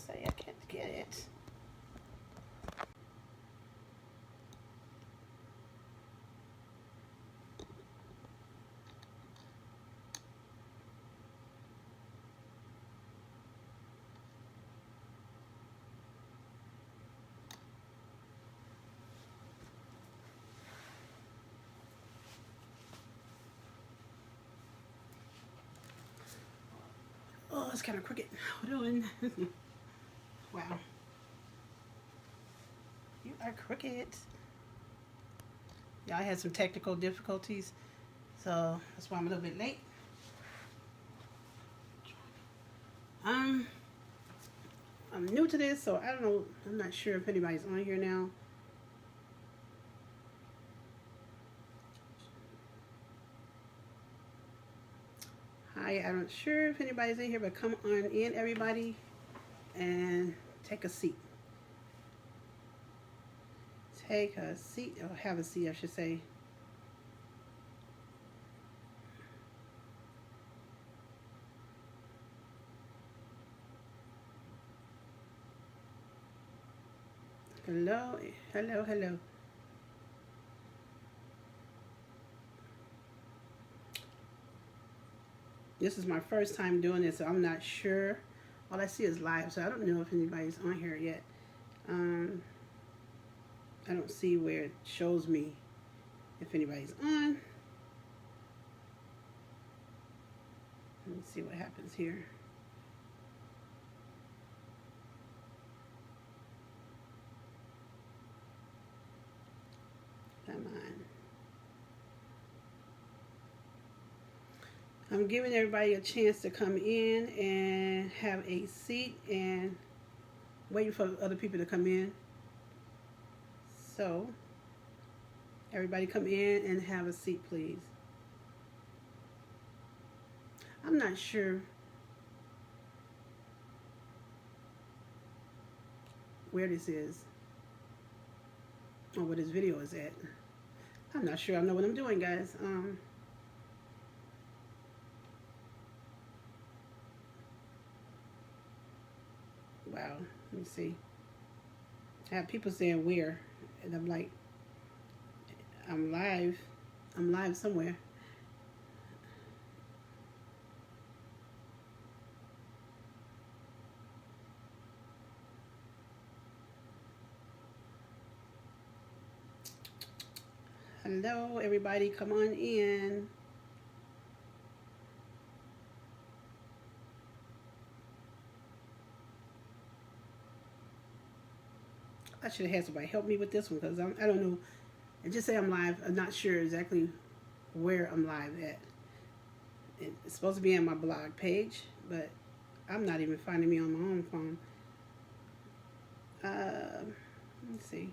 say I can't get it. Oh, it's kind of crooked. Hold on. Wow. You are crooked. Yeah, I had some technical difficulties, so that's why I'm a little bit late. Um, I'm new to this, so I don't know. I'm not sure if anybody's on here now. Hi, I'm not sure if anybody's in here, but come on in, everybody, and take a seat. Take a seat, or have a seat, I should say. Hello, hello, hello. This is my first time doing this, so I'm not sure. All I see is live, so I don't know if anybody's on here yet. Um, I don't see where it shows me if anybody's on. Let me see what happens here. Come on. I'm giving everybody a chance to come in and have a seat and waiting for other people to come in. So, everybody come in and have a seat, please. I'm not sure where this is or where this video is at. I'm not sure I know what I'm doing, guys. Wow, let me see. I have people saying where, and I'm like, I'm live. I'm live somewhere. Hello, everybody, come on in. I should have had somebody help me with this one because I don't know. And just say I'm live. I'm not sure exactly where I'm live at. It's supposed to be on my blog page, but I'm not even finding me on my own phone. Let's see.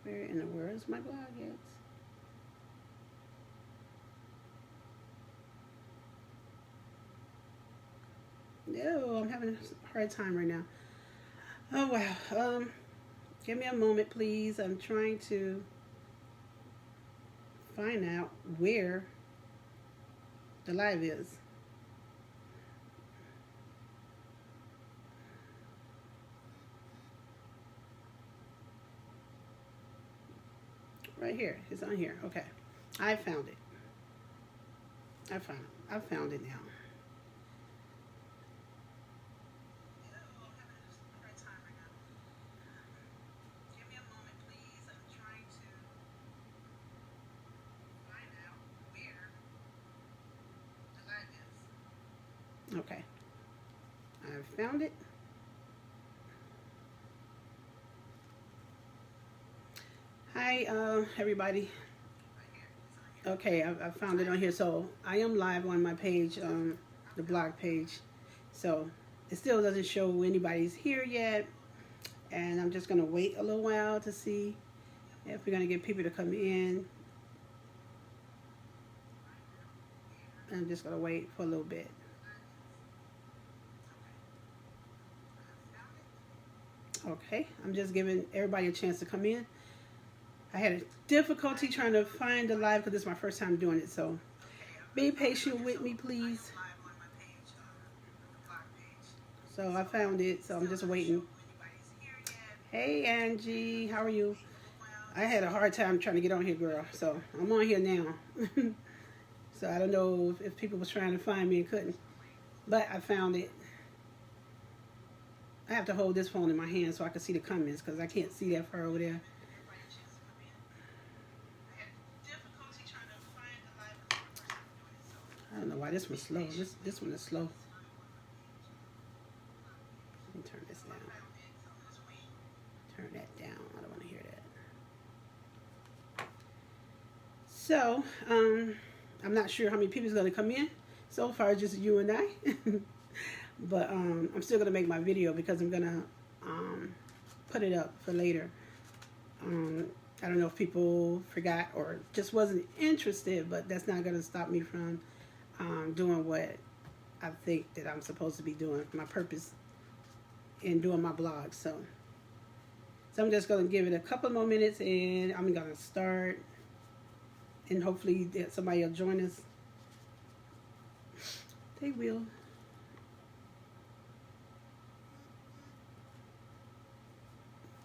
Where in the world is my blog at? No, I'm having a hard time right now. Oh wow. Give me a moment, please. I'm trying to find out where the live is. Right here. It's on here. Okay. I found it. I found it now. Okay. I found it. Hi, everybody. Okay, I found it on here. So I am live on my page, the blog page. So it still doesn't show anybody's here yet. And I'm just going to wait a little while to see if we're going to get people to come in. I'm just going to wait for a little bit. Okay, I'm just giving everybody a chance to come in. I had a difficulty trying to find the live because this is my first time doing it, so Be patient with me, please. So I found it, so I'm just waiting. Hey, Angie, how are you? I had a hard time trying to get on here, girl. So I'm on here now. So I don't know if people was trying to find me and couldn't. But I found it. I have to hold this phone in my hand so I can see the comments because I can't see that far over there. I don't know why this one's slow. This one is slow. Let me turn this down. Turn that down. I don't want to hear that. So, I'm not sure how many people is going to come in. So far, just you and I. But I'm still going to make my video because I'm going to put it up for later. I don't know if people forgot or just wasn't interested, but that's not going to stop me from doing what I think that I'm supposed to be doing, my purpose in doing my blog. So I'm just going to give it a couple more minutes and I'm going to start, and hopefully somebody will join us. They will.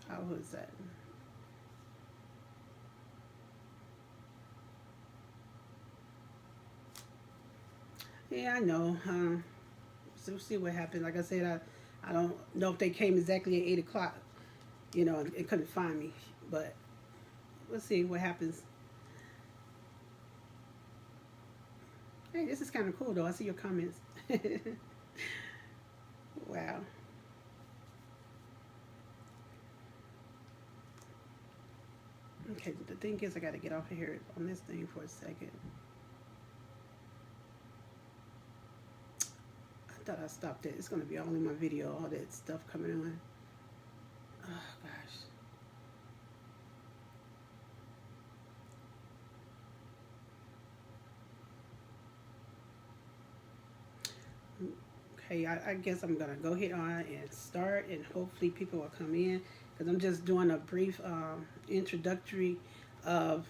How was that? Yeah, I know. So we'll see what happens. Like I said, I don't know if they came exactly at 8 o'clock, you know, and couldn't find me. But we'll see what happens. Hey, this is kind of cool, though. I see your comments. Wow. Okay, the thing is I got to get off of here on this thing for a second. I thought I stopped it. It's going to be all in my video, all that stuff coming on. Oh, gosh. Okay, I guess I'm going to go ahead on and start, and hopefully people will come in, because I'm just doing a brief introductory of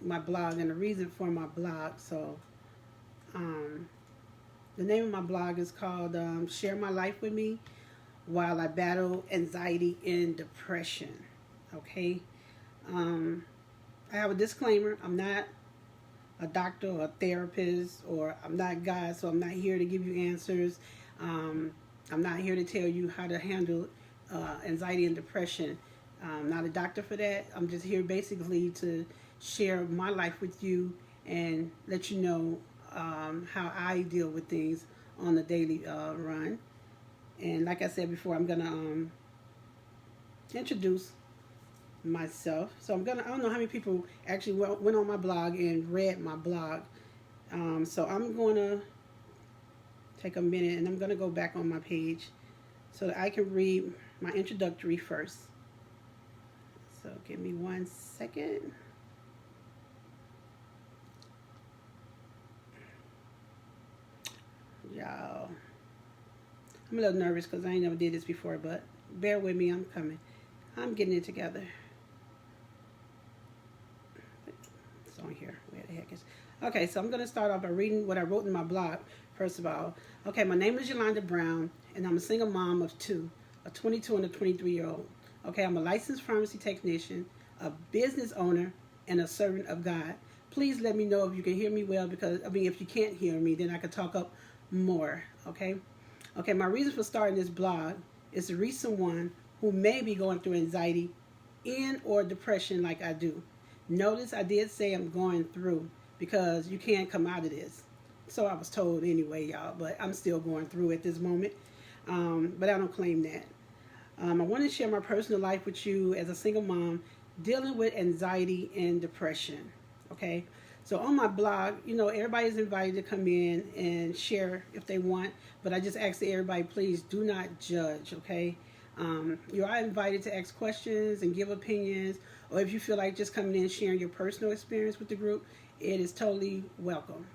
my blog and the reason for my blog. So the name of my blog is called Share My Life With Me While I Battle Anxiety and Depression. Okay. I have a disclaimer. I'm not a doctor or a therapist, or I'm not God, so I'm not here to give you answers. I'm not here to tell you how to handle anxiety and depression. I'm not a doctor for that. I'm just here basically to share my life with you and let you know how I deal with things on the daily run. And like I said before, I'm going to introduce myself. So I don't know how many people actually went on my blog and read my blog. So I'm going to take a minute and I'm going to go back on my page so that I can read my introductory first. So give me 1 second. Y'all, I'm a little nervous because I ain't never did this before, but bear with me, I'm coming. I'm getting it together. It's on here. Where the heck is? Okay, so I'm going to start off by reading what I wrote in my blog, first of all. Okay, my name is Yolanda Brown, and I'm a single mom of two, a 22 and a 23-year-old. Okay, I'm a licensed pharmacy technician, a business owner, and a servant of God. Please let me know if you can hear me well, because, if you can't hear me, then I can talk up more, okay? Okay, my reason for starting this blog is to reach someone who may be going through anxiety and or depression like I do. Notice I did say I'm going through, because you can't come out of this. So I was told anyway, y'all, but I'm still going through at this moment. But I don't claim that. I want to share my personal life with you as a single mom dealing with anxiety and depression, okay? So on my blog, everybody's invited to come in and share if they want, but I just ask everybody, please do not judge, okay? You are invited to ask questions and give opinions, or if you feel like just coming in and sharing your personal experience with the group, it is totally welcome.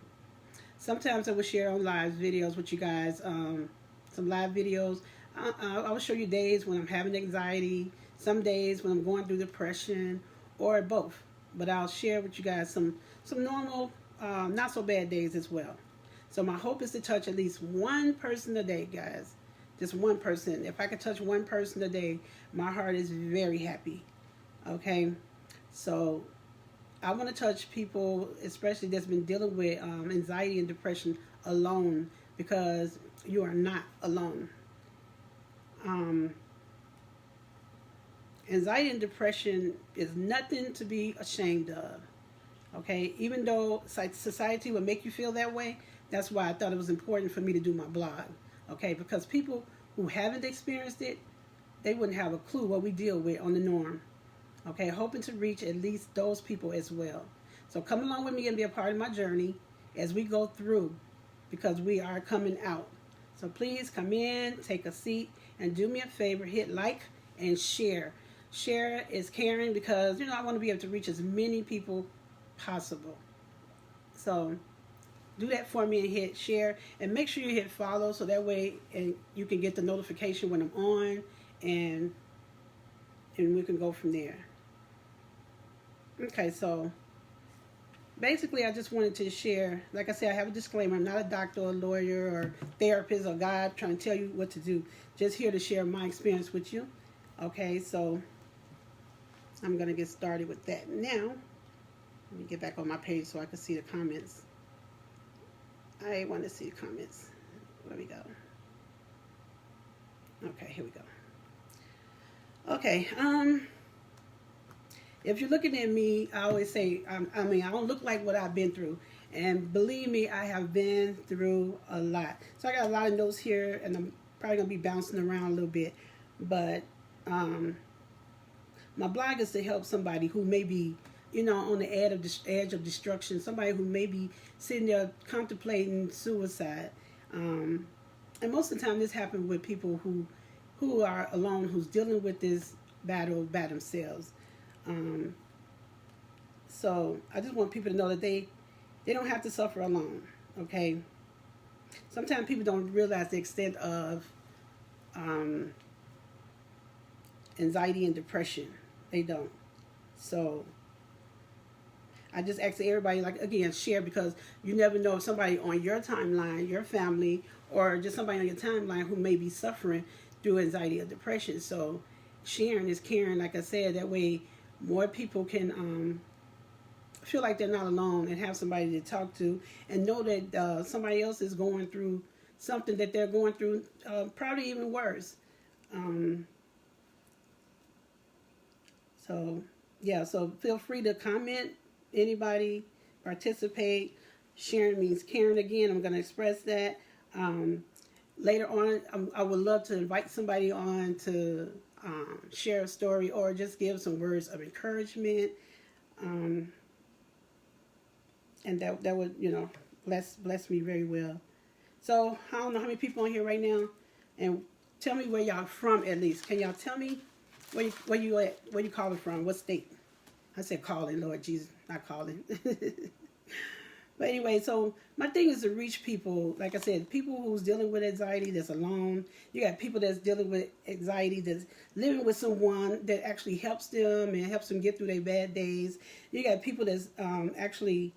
Sometimes I will share on live videos with you guys, some live videos. I will show you days when I'm having anxiety, some days when I'm going through depression, or both. But I'll share with you guys some normal not so bad days as well. So my hope is to touch at least one person a day, guys. Just one person. If I could touch one person a day, my heart is very happy. Okay, so I want to touch people, especially that's been dealing with anxiety and depression alone, because you are not alone. Um, Anxiety and depression is nothing to be ashamed of. Okay, even though society will make you feel that way, that's why I thought it was important for me to do my blog. Okay, because people who haven't experienced it, they wouldn't have a clue what we deal with on the norm. Okay, hoping to reach at least those people as well. So come along with me and be a part of my journey as we go through, because we are coming out. So please come in, take a seat, and do me a favor, hit like and share. Share is caring, because I want to be able to reach as many people possible. So do that for me and hit share, and make sure you hit follow, so that way and you can get the notification when I'm on, and we can go from there. Okay, so basically I just wanted to share, like I said, I have a disclaimer. I'm not a doctor or lawyer or therapist or guide trying to tell you what to do. Just here to share my experience with you. Okay, so I'm going to get started with that now. Let me get back on my page so I can see the comments. I want to see the comments. Where we go? Okay, here we go. Okay, if you're looking at me, I always say, I don't look like what I've been through. And believe me, I have been through a lot. So I got a lot of notes here, and I'm probably going to be bouncing around a little bit. But my blog is to help somebody who may be, on the edge of destruction, somebody who may be sitting there contemplating suicide. And most of the time this happens with people who are alone, who's dealing with this battle by themselves. So I just want people to know that they don't have to suffer alone, okay? Sometimes people don't realize the extent of anxiety and depression. They don't. So I just ask everybody, like, again, share, because you never know if somebody on your timeline, your family, or just somebody on your timeline who may be suffering through anxiety or depression. So sharing is caring, like I said. That way more people can feel like they're not alone and have somebody to talk to, and know that somebody else is going through something that they're going through, probably even worse. So yeah, so feel free to comment, anybody, participate. Sharing means caring. Again, I'm going to express that. Later on, I would love to invite somebody on to share a story, or just give some words of encouragement. And that would, bless me very well. So I don't know how many people on here right now, and tell me where y'all from at least. Can y'all tell me where you calling from? What state? I said calling, Lord Jesus, not calling. But anyway, so my thing is to reach people, like I said, people who's dealing with anxiety that's alone. You got people that's dealing with anxiety that's living with someone that actually helps them and helps them get through their bad days. You got people that's actually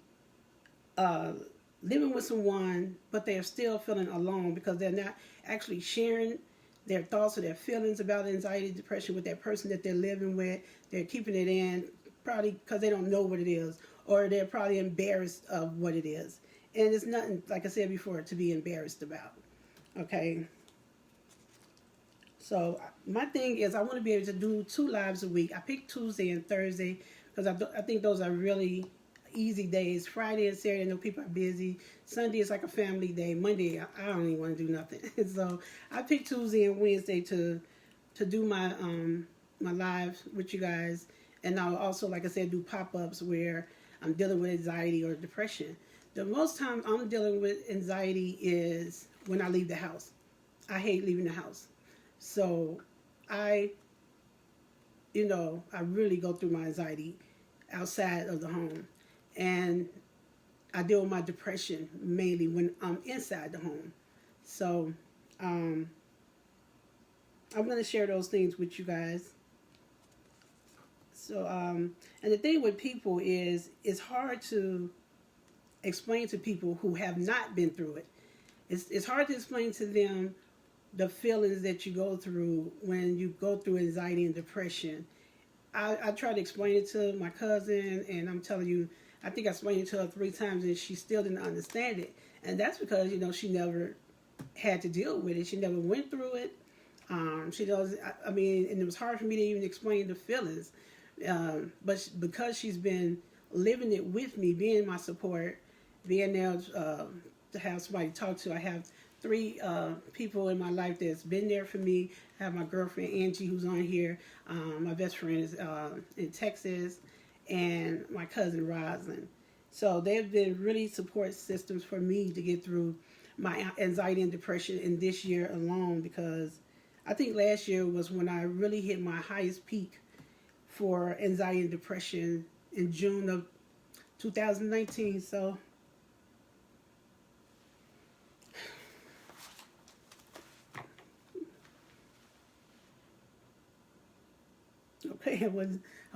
living with someone, but they're still feeling alone because they're not actually sharing their thoughts or their feelings about anxiety, depression with that person that they're living with. They're keeping it in, probably because they don't know what it is, or they're probably embarrassed of what it is. And it's nothing, like I said before, to be embarrassed about. Okay? So my thing is I want to be able to do 2 lives a week. I picked Tuesday and Thursday because I think those are really easy days. Friday and Saturday, I know people are busy. Sunday is like a family day. Monday, I don't even want to do nothing. So I picked Tuesday and Wednesday to do my my lives with you guys. And I'll also, like I said, do pop-ups where I'm dealing with anxiety or depression. The most time I'm dealing with anxiety is when I leave the house. I hate leaving the house. So I really go through my anxiety outside of the home. And I deal with my depression mainly when I'm inside the home. So I'm going to share those things with you guys. So, and the thing with people is it's hard to explain to people who have not been through it. It's hard to explain to them the feelings that you go through when you go through anxiety and depression. I tried to explain it to my cousin, and I'm telling you, I think I explained it to her 3 times, and she still didn't understand it. And that's because, she never had to deal with it. She never went through it. She does. I mean, and it was hard for me to even explain the feelings. But because she's been living it with me, being my support, being there to have somebody to talk to. I have 3 people in my life that's been there for me. I have my girlfriend Angie, who's on here. My best friend is in Texas, and my cousin Roslyn. So they've been really support systems for me to get through my anxiety and depression in this year alone, because I think last year was when I really hit my highest peak for anxiety and depression in June of 2019. So okay, I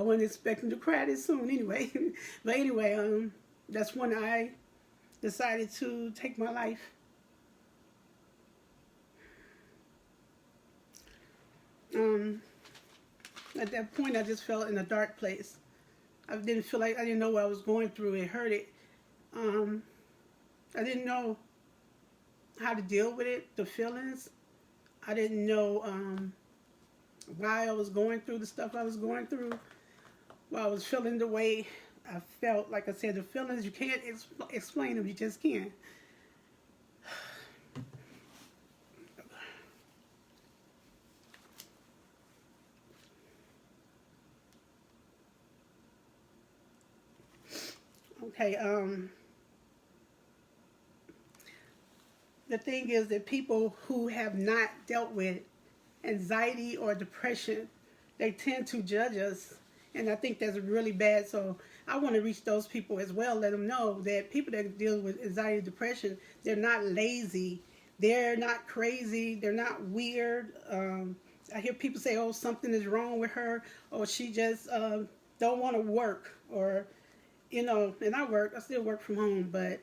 wasn't expecting to cry this soon anyway. But anyway, that's when I decided to take my life. At that point, I just felt in a dark place. I didn't feel like I didn't know what I was going through. It hurt it. I didn't know how to deal with it, the feelings. I didn't know why I was going through the stuff I was going through. While I was feeling the way I felt, like I said, the feelings, you can't explain them. You just can't. Okay, the thing is that people who have not dealt with anxiety or depression, they tend to judge us, and I think that's really bad. So I want to reach those people as well, let them know that people that deal with anxiety and depression, they're not lazy, they're not crazy, they're not weird. I hear people say, oh, something is wrong with her, or she just don't want to work, or and I still work from home, but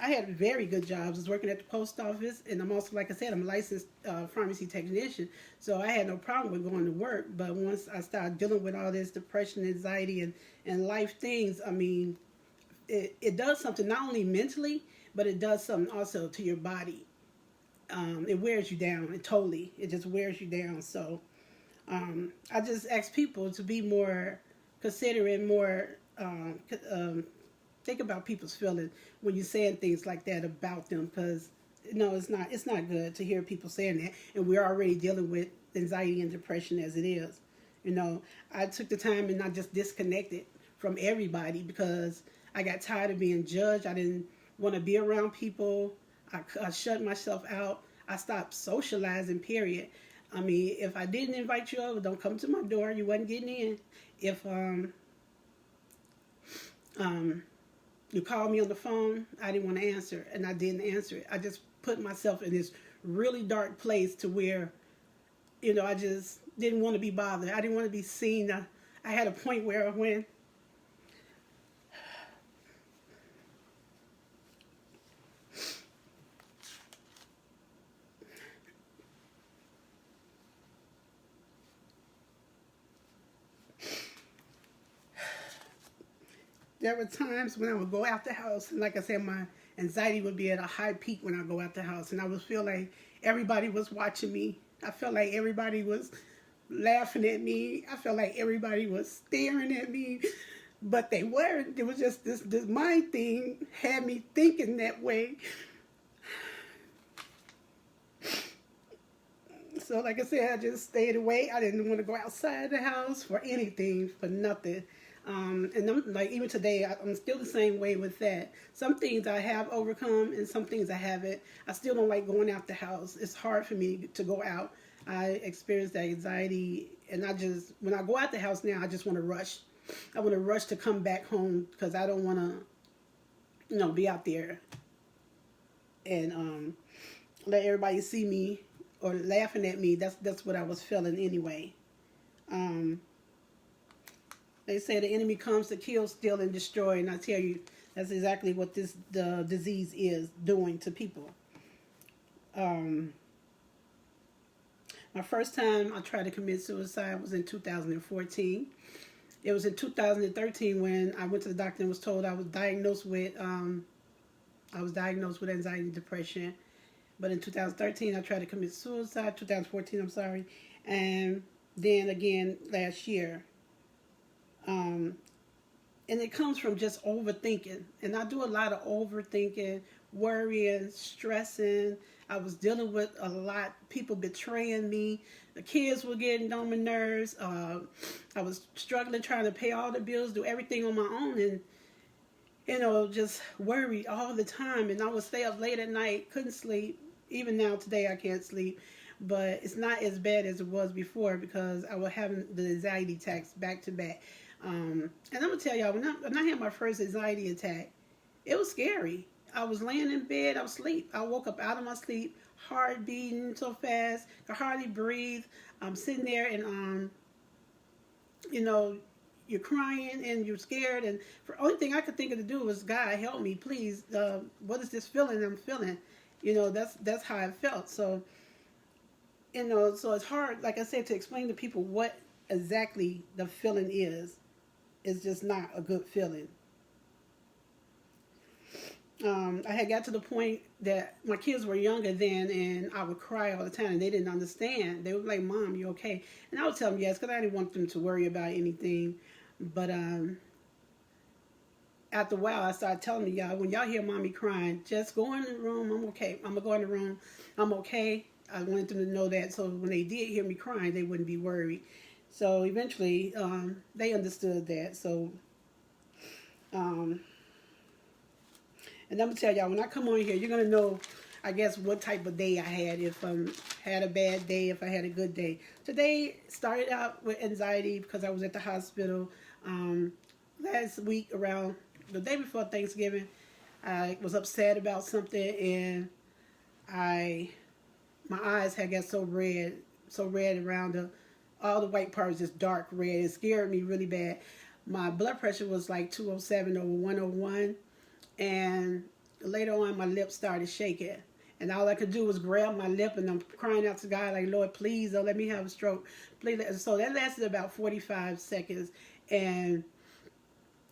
I had very good jobs. I was working at the post office, and I'm also, like I said, I'm a licensed pharmacy technician, so I had no problem with going to work. But once I started dealing with all this depression, anxiety, and life things, I mean, it does something not only mentally, but it does something also to your body. It wears you down. It just wears you down. So I just ask people to be more considerate, more think about people's feelings when you're saying things like that about them, because it's not good to hear people saying that, and we're already dealing with anxiety and depression as it is. I took the time and I just disconnected from everybody because I got tired of being judged. I didn't want to be around people. I shut myself out. I stopped socializing, period. I mean, if I didn't invite you over, don't come to my door. You wasn't getting in. If you called me on the phone, I didn't want to answer, and I didn't answer it. I just put myself in this really dark place to where, I just didn't want to be bothered. I didn't want to be seen. I had a point where when there were times when I would go out the house, and like I said, my anxiety would be at a high peak when I go out the house, and I would feel like everybody was watching me. I felt like everybody was laughing at me. I felt like everybody was staring at me, but they weren't. It was just this mind thing had me thinking that way. So like I said, I just stayed away. I didn't want to go outside the house for anything, for nothing. And I'm, like, even today, I'm still the same way with that. Some things I have overcome, and some things I haven't. I still don't like going out the house. It's hard for me to go out. I experience that anxiety, and when I go out the house now, I just want to rush. I want to rush to come back home because I don't want to, be out there and let everybody see me or laughing at me. That's what I was feeling anyway. They say the enemy comes to kill, steal, and destroy, and I tell you, That's exactly what the disease is doing to people. Um, my first time I tried to commit suicide was in 2014. It was in 2013 when I went to the doctor and was told I was diagnosed with anxiety and depression. But in 2013 I tried to commit suicide. 2014, I'm sorry, and then again last year. Um, and it comes from just overthinking. And I do a lot of overthinking, worrying, stressing. I was dealing with a lot, people betraying me. The kids were getting on my nerves. I was struggling trying to pay all the bills, do everything on my own, and just worried all the time. And I would stay up late at night, couldn't sleep. Even now, today, I can't sleep. But it's not as bad as it was before because I was having the anxiety attacks back to back. And I'm gonna tell y'all, when I had my first anxiety attack, it was scary. I was laying in bed, I was asleep. I woke up out of my sleep, heart beating so fast, I hardly breathe. I'm sitting there and you know, you're crying and you're scared. And the only thing I could think of to do was, God, help me, please. What is this feeling I'm feeling? That's how I felt. So so it's hard, like I said, to explain to people what exactly the feeling is. It's just not a good feeling. I had got to the point that my kids were younger then, and I would cry all the time, and they didn't understand. They would be like, "Mom, you okay?" And I would tell them yes, because I didn't want them to worry about anything. But after a while, I started telling them, y'all, when y'all hear mommy crying, just go in the room. I'm okay. I'm gonna go in the room. I'm okay. I wanted them to know that, so when they did hear me crying, they wouldn't be worried. So eventually, they understood that. So, and I'm gonna tell y'all, when I come on here, you're gonna know, I guess, what type of day I had. If I had a bad day, if I had a good day. Today started out with anxiety because I was at the hospital. Last week, around the day before Thanksgiving, I was upset about something, and my eyes had got so red around all the white parts, just dark red. It scared me really bad. My blood pressure was like 207 over 101, and later on my lips started shaking. And all I could do was grab my lip, and I'm crying out to God, like, Lord, please don't let me have a stroke. Please. So that lasted about 45 seconds, and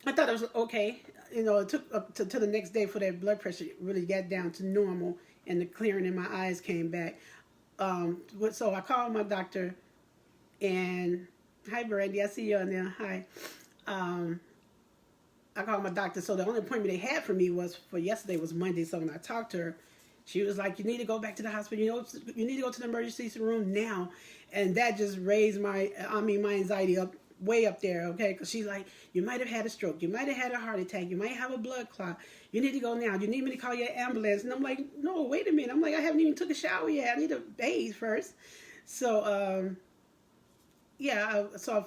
I thought it was okay. It took up to the next day for that blood pressure really got down to normal, and the clearing in my eyes came back. So I called my doctor, and hi, Brandy, I see you on there. Hi. I called my doctor. So the only appointment they had for me was for yesterday, was Monday. So when I talked to her, she was like, "You need to go back to the hospital. You need to go to the emergency room now." And that just raised my anxiety up way up there, okay? Because she's like, "You might have had a stroke. You might have had a heart attack. You might have a blood clot. You need to go now. You need me to call your ambulance." And I'm like, "No, wait a minute." I'm like, "I haven't even took a shower yet. I need to bathe first." So, so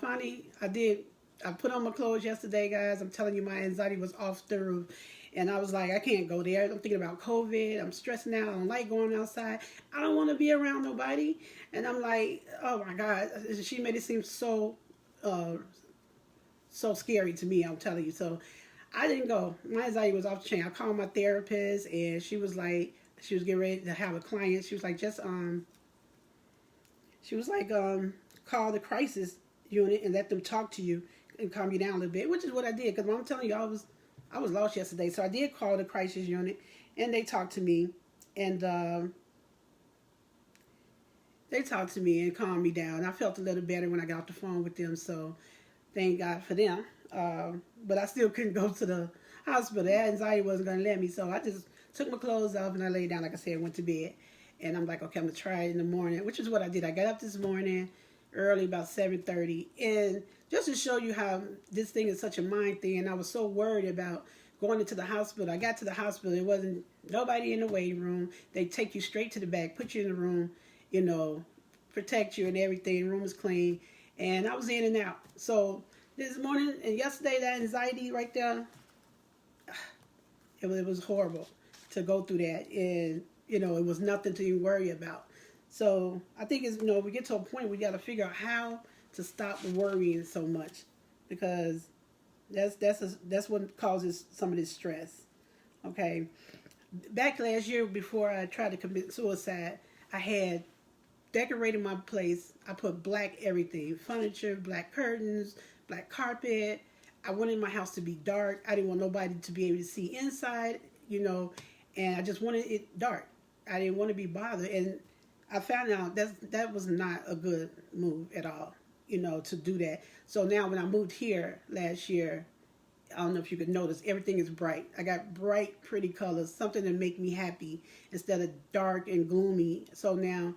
I put on my clothes yesterday, guys. I'm telling you, my anxiety was off the roof. And I was like, I can't go there. I'm thinking about COVID. I'm stressing out. I don't like going outside. I don't want to be around nobody. And I'm like, oh my God. She made it seem so scary to me, I'm telling you. So I didn't go. My anxiety was off the chain. I called my therapist, and she was like, she was getting ready to have a client. She was like, call the crisis unit and let them talk to you and calm you down a little bit, which is what I did. Because I'm telling you, I was lost yesterday. So I did call the crisis unit, and they talked to me, and calmed me down. I felt a little better when I got off the phone with them. So thank God for them. But I still couldn't go to the hospital. That anxiety wasn't going to let me. So I just took my clothes off and I laid down, like I said, went to bed. And I'm like, okay, I'm going to try it in the morning, which is what I did. I got up this morning early, about 7:30. And just to show you how this thing is such a mind thing, and I was so worried about going into the hospital. I got to the hospital. There wasn't nobody in the waiting room. They take you straight to the back, put you in the room, protect you and everything. The room was clean. And I was in and out. So this morning and yesterday, that anxiety right there, it was horrible to go through that. And, it was nothing to even worry about. So I think we get to a point where we got to figure out how to stop worrying so much, because That's what causes some of this stress. Okay, back last year before I tried to commit suicide, I had decorated my place. I put black everything, furniture, black curtains, black carpet. I wanted my house to be dark. I didn't want nobody to be able to see inside, and I just wanted it dark. I didn't want to be bothered, and I found out that was not a good move at all, to do that. So now when I moved here last year, I don't know if you could notice, everything is bright. I got bright, pretty colors, something to make me happy instead of dark and gloomy. So now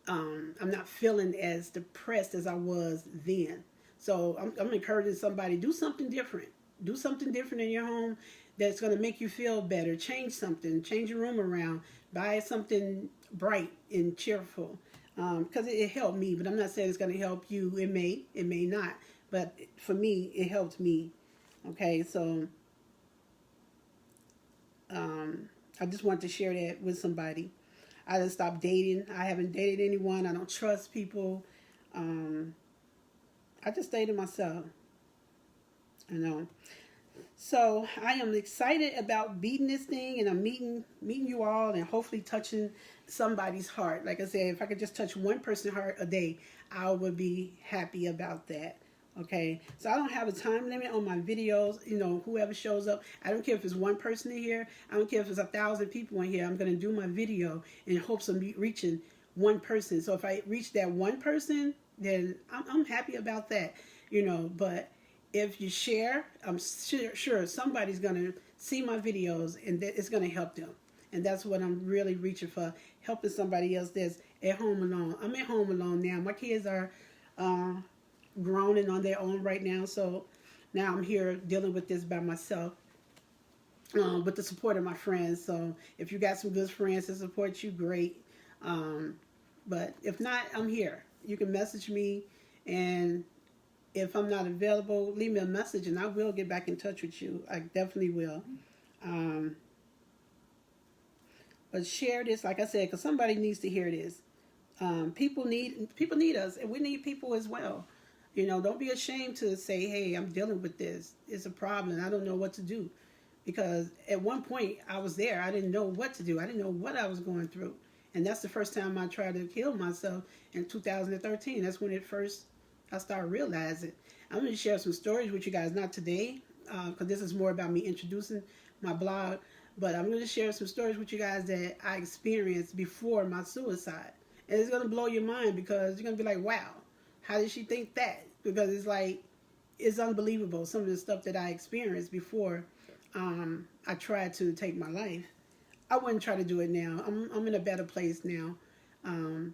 I'm not feeling as depressed as I was then. So I'm encouraging somebody, do something different. Do something different in your home that's going to make you feel better. Change something. Change your room around. Buy something bright and cheerful. Because it helped me, but I'm not saying it's going to help you. It may not. But for me, it helped me. Okay, so I just wanted to share that with somebody. I just stopped dating. I haven't dated anyone. I don't trust people. I just stay to myself. So I am excited about beating this thing, and I'm meeting you all, and hopefully touching somebody's heart. Like I said, if I could just touch one person's heart a day, I would be happy about that. Okay, so I don't have a time limit on my videos. Whoever shows up, I don't care if it's one person in here. I don't care if it's 1,000 people in here. I'm going to do my video in hopes of reaching one person. So if I reach that one person, then I'm happy about that. But if you share, I'm sure somebody's going to see my videos, and it's going to help them. And that's what I'm really reaching for, helping somebody else that's at home alone. I'm at home alone now. My kids are grown and on their own right now, so now I'm here dealing with this by myself, with the support of my friends. So if you got some good friends to support you, great. But if not, I'm here. You can message me, and if I'm not available, leave me a message and I will get back in touch with you. I definitely will. But share this, like I said, because somebody needs to hear this. People need us, and we need people as well. Don't be ashamed to say, hey, I'm dealing with this. It's a problem. I don't know what to do. Because at one point, I was there. I didn't know what to do. I didn't know what I was going through. And that's the first time I tried to kill myself in 2013. That's when I started realizing. I'm going to share some stories with you guys, not today, because this is more about me introducing my blog. But I'm going to share some stories with you guys that I experienced before my suicide. And it's going to blow your mind, because you're going to be like, wow, how did she think that? Because it's unbelievable, some of the stuff that I experienced before I tried to take my life. I wouldn't try to do it now. I'm in a better place now. And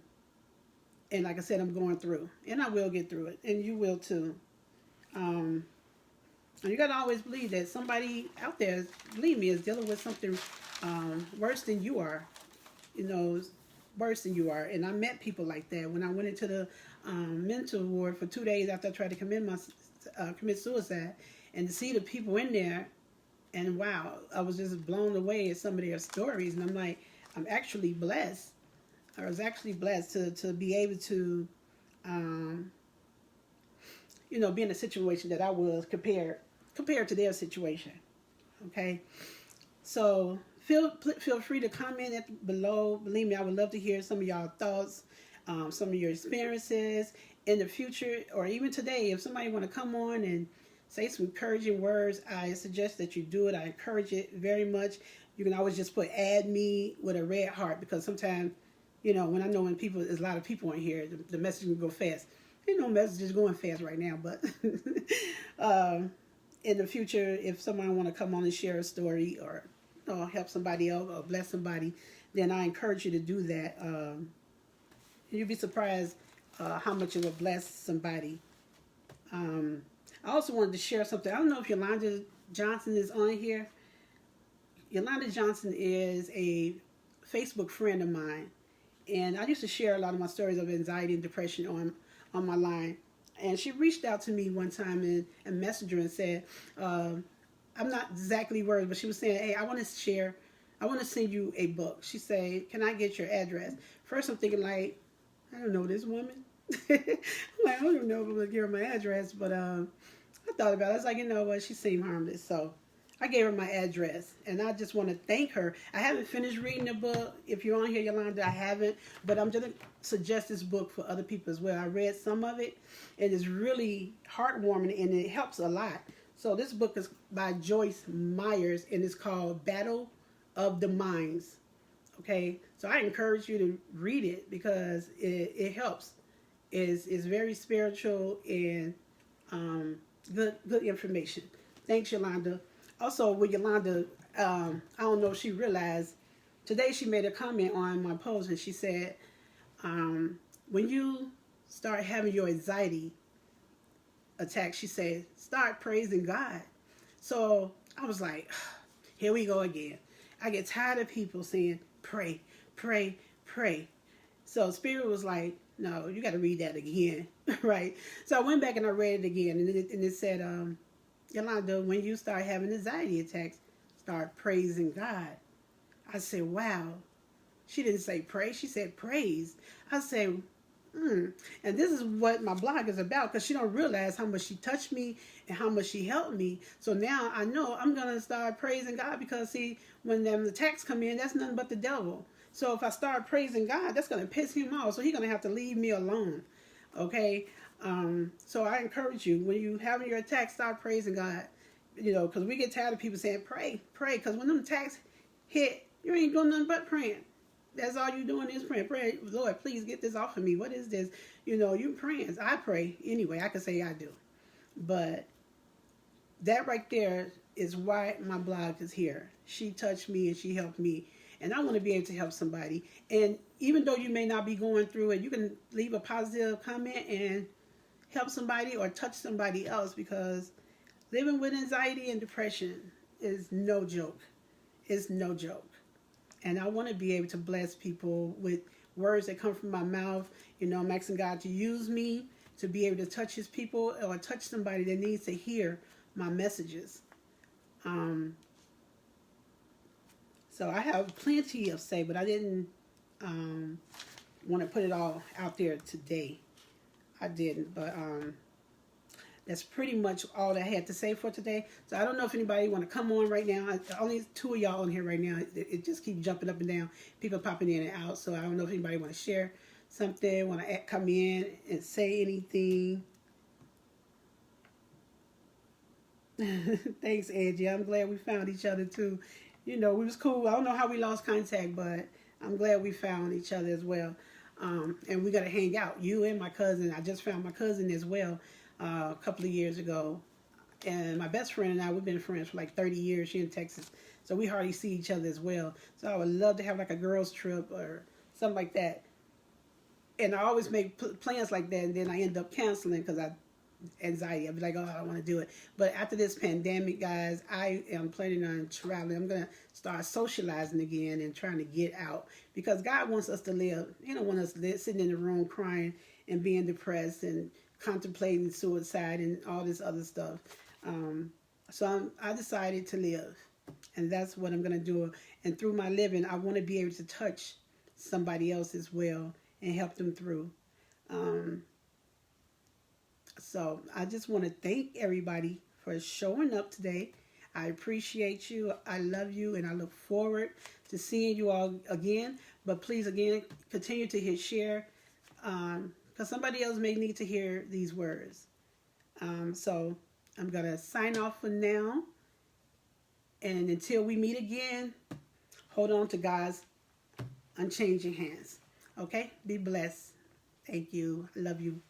like I said, I'm going through. And I will get through it. And you will too. And you got to always believe that somebody out there, believe me, is dealing with something worse than you are. Worse than you are. And I met people like that when I went into the mental ward for 2 days after I tried to commit suicide, and to see the people in there, and wow, I was just blown away at some of their stories. And I'm like, I'm actually blessed. I was actually blessed to be able to be in a situation that I was compared to their situation. Okay, so feel free to comment below. Believe me, I would love to hear some of y'all thoughts, some of your experiences in the future, or even today. If somebody want to come on and say some encouraging words, I suggest that you do it. I encourage it very much. You can always just add me with a red heart, because sometimes, when I know there's a lot of people in here, the message can go fast. There's no messages going fast right now, but in the future, if someone want to come on and share a story, or help somebody else, or bless somebody, then I encourage you to do that. You'll be surprised how much it will bless somebody. I also wanted to share something. I don't know if Yolanda Johnson is on here. Yolanda Johnson is a Facebook friend of mine, and I used to share a lot of my stories of anxiety and depression on my line. And she reached out to me one time in Messenger and said, I'm not exactly words, but she was saying, hey, I want to send you a book. She said, can I get your address? First I'm thinking, like, I don't know this woman. I'm like, I don't know if I'm going to give her my address, but I thought about it. I was like, you know what? She seemed harmless. So I gave her my address. And I just want to thank her. I haven't finished reading the book. If you're on here, Yolanda, I haven't. But I'm going to suggest this book for other people as well. I read some of it. It is really heartwarming and it helps a lot. So this book is by Joyce Myers and it's called Battle of the Minds. Okay? So I encourage you to read it because it helps. It's very spiritual and good information. Thanks, Yolanda. Also, with Yolanda, I don't know if she realized, today she made a comment on my post and she said, when you start having your anxiety attack, she said, start praising God. So I was like, here we go again. I get tired of people saying, pray, pray, pray. So Spirit was like, no, you got to read that again, right? So I went back and I read it again, and it said, Yolanda, when you start having anxiety attacks, start praising God. I said, wow. She didn't say pray, she said praise. I said, and this is what my blog is about, because she don't realize how much she touched me and how much she helped me. So now I know I'm going to start praising God, because see, when them attacks come in, that's nothing but the devil. So if I start praising God, that's going to piss him off. So he's going to have to leave me alone. Okay? So I encourage you, when you having your attacks, start praising God. You know, because we get tired of people saying, pray, pray. Because when them attacks hit, you ain't doing nothing but praying. That's all you doing is praying. Pray, Lord, please get this off of me. What is this? You know, you praying. I pray anyway. I can say I do. But that right there is why my blog is here. She touched me and she helped me. And I want to be able to help somebody. And even though you may not be going through it, you can leave a positive comment and help somebody or touch somebody else, because living with anxiety and depression is no joke. It's no joke. And I want to be able to bless people with words that come from my mouth. You know, I'm asking God to use me to be able to touch his people or touch somebody that needs to hear my messages. So I have plenty of say, but I didn't want to put it all out there today. I didn't, but that's pretty much all I had to say for today. So I don't know if anybody want to come on right now. Only two of y'all on here right now. It just keeps jumping up and down. People popping in and out. So I don't know if anybody want to share something, want to come in and say anything. Thanks, Angie. I'm glad we found each other too. You know, we was cool. I don't know how we lost contact, but I'm glad we found each other as well. And we got to hang out. You and my cousin. I just found my cousin as well a couple of years ago. And my best friend and I, we've been friends for like 30 years. She in Texas. So we hardly see each other as well. So I would love to have like a girls trip or something like that. And I always make plans like that, and then I end up canceling because anxiety. I'd be like, oh, I don't want to do it. But after this pandemic, guys, I am planning on traveling. I'm going to start socializing again and trying to get out, because God wants us to live. He don't want us sitting in the room crying and being depressed and contemplating suicide and all this other stuff. So I decided to live, and that's what I'm going to do. And through my living, I want to be able to touch somebody else as well and help them through. So I just want to thank everybody for showing up today. I appreciate you. I love you, and I look forward to seeing you all again. But please, again, continue to hit share, because somebody else may need to hear these words. So I'm going to sign off for now. And until we meet again, hold on to God's unchanging hands. Okay? Be blessed. Thank you. I love you.